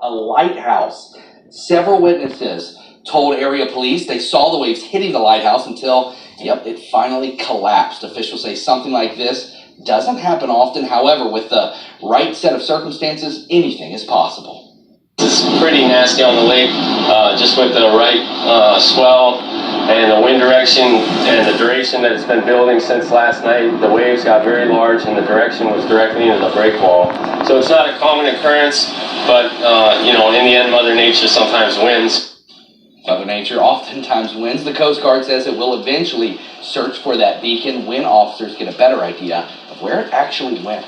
A lighthouse. Several witnesses told area police they saw the waves hitting the lighthouse until, it finally collapsed. Officials say something like this doesn't happen often. However, with the right set of circumstances, anything is possible. It's pretty nasty on the lake, just with the right swell and the wind direction and the duration that it's been building since last night. The waves got very large and the direction was directly into the break wall. So it's not a common occurrence, but in the end, Mother Nature sometimes wins. Mother Nature oftentimes wins. The Coast Guard says it will eventually search for that beacon when officers get a better idea of where it actually went.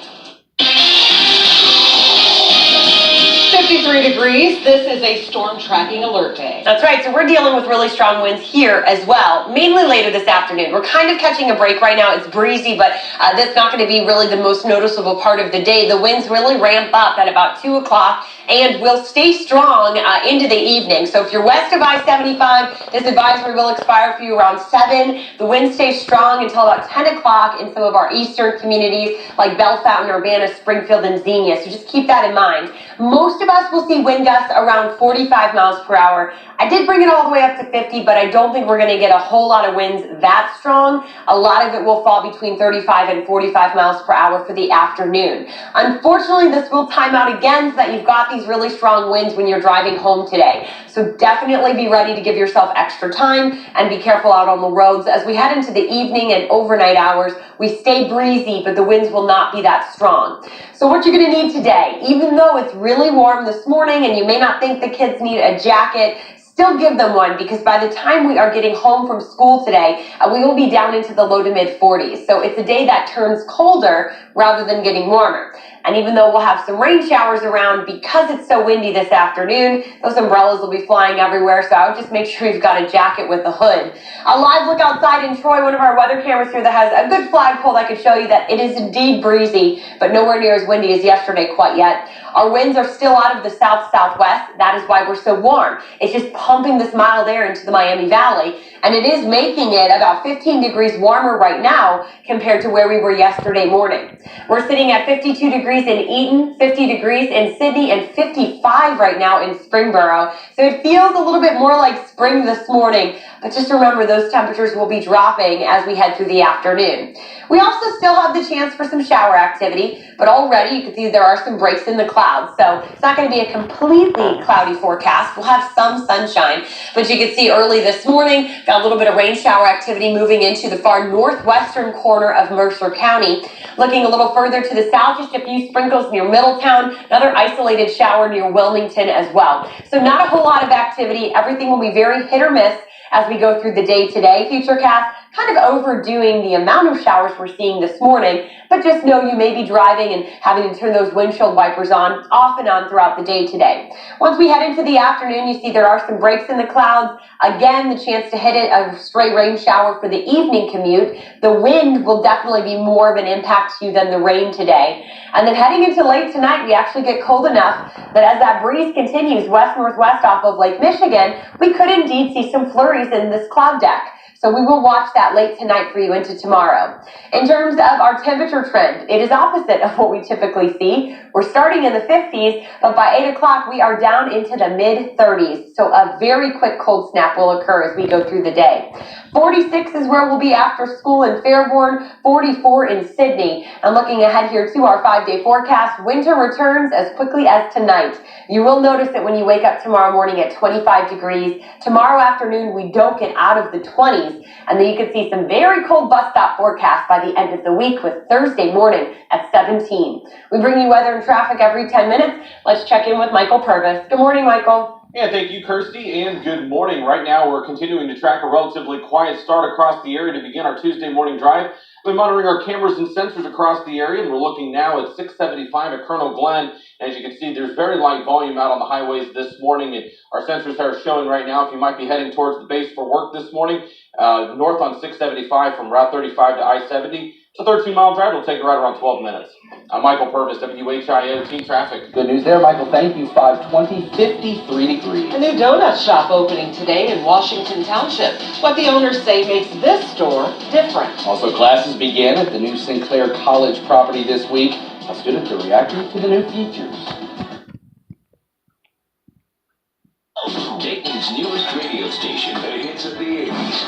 53 degrees. This is a storm tracking alert day. That's right. So we're dealing with really strong winds here as well, mainly later this afternoon. We're kind of catching a break right now. It's breezy, but that's not going to be really the most noticeable part of the day. The winds really ramp up at about 2 o'clock and will stay strong into the evening. So if you're west of I-75, this advisory will expire for you around 7. The winds stay strong until about 10 o'clock in some of our eastern communities like Bellefontaine, Urbana, Springfield, and Xenia. So just keep that in mind. Most of us will see wind gusts around 45 miles per hour. I did bring it all the way up to 50, but I don't think we're going to get a whole lot of winds that strong. A lot of it will fall between 35 and 45 miles per hour for the afternoon. Unfortunately, this will time out again so that you've got these really strong winds when you're driving home today. So definitely be ready to give yourself extra time and be careful out on the roads. As we head into the evening and overnight hours, we stay breezy, but the winds will not be that strong. So what you're going to need today, even though it's really warm this morning and you may not think the kids need a jacket, still give them one, because by the time we are getting home from school today, we will be down into the low to mid 40s. So it's a day that turns colder rather than getting warmer. And even though we'll have some rain showers around, because it's so windy this afternoon, those umbrellas will be flying everywhere. So I would just make sure you've got a jacket with a hood. A live look outside in Troy, one of our weather cameras here that has a good flagpole that could show you that it is indeed breezy, but nowhere near as windy as yesterday quite yet. Our winds are still out of the south-southwest. That is why we're so warm. It's just pumping this mild air into the Miami Valley, and it is making it about 15 degrees warmer right now compared to where we were yesterday morning. We're sitting at 52 degrees in Eaton, 50 degrees in Sydney, and 55 right now in Springboro. So it feels a little bit more like spring this morning, but just remember those temperatures will be dropping as we head through the afternoon. We also still have the chance for some shower activity, but already you can see there are some breaks in the clouds. So it's not going to be a completely cloudy forecast. We'll have some sunshine, but you can see early this morning, got a little bit of rain shower activity moving into the far northwestern corner of Mercer County. Looking a little further to the south, just a few sprinkles near Middletown, another isolated shower near Wilmington as well. So not a whole lot of activity. Everything will be very hit or miss as we go through the day today. Futurecast kind of overdoing the amount of showers we're seeing this morning, but just know you may be driving and having to turn those windshield wipers on off and on throughout the day today. Once we head into the afternoon, you see there are some breaks in the clouds. Again, the chance to hit it, a stray rain shower for the evening commute. The wind will definitely be more of an impact to you than the rain today. And then heading into late tonight, we actually get cold enough that as that breeze continues west-northwest off of Lake Michigan, we could indeed see some flurries in this cloud deck. So we will watch that late tonight for you into tomorrow. In terms of our temperature trend, it is opposite of what we typically see. We're starting in the 50s, but by 8 o'clock, we are down into the mid-30s. So a very quick cold snap will occur as we go through the day. 46 is where we'll be after school in Fairborn, 44 in Sydney. And looking ahead here to our 5-day forecast, winter returns as quickly as tonight. You will notice that when you wake up tomorrow morning at 25 degrees, tomorrow afternoon we don't get out of the 20s. And then you can see some very cold bus stop forecast by the end of the week with Thursday morning at 17. We bring you weather and traffic every 10 minutes. Let's check in with Michael Purvis. Good morning, Michael. Yeah, thank you, Kirstie, and good morning. Right now, we're continuing to track a relatively quiet start across the area to begin our Tuesday morning drive. We're monitoring our cameras and sensors across the area, and we're looking now at 675 at Colonel Glenn. As you can see, there's very light volume out on the highways this morning, and our sensors are showing right now if you might be heading towards the base for work this morning, north on 675 from Route 35 to I-70. It's a 13-mile drive. It'll take you right around 12 minutes. I'm Michael Purvis, WHIO Team Traffic. Good news there, Michael. Thank you. 520, 53 degrees. A new donut shop opening today in Washington Township. What the owners say makes this store different. Also, classes begin at the new Sinclair College property this week. Students are reacting to the new features. Dayton's newest radio station. The hits of the 80s.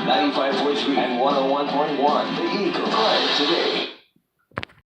95.3 and 101.1. The Eagle. Play today.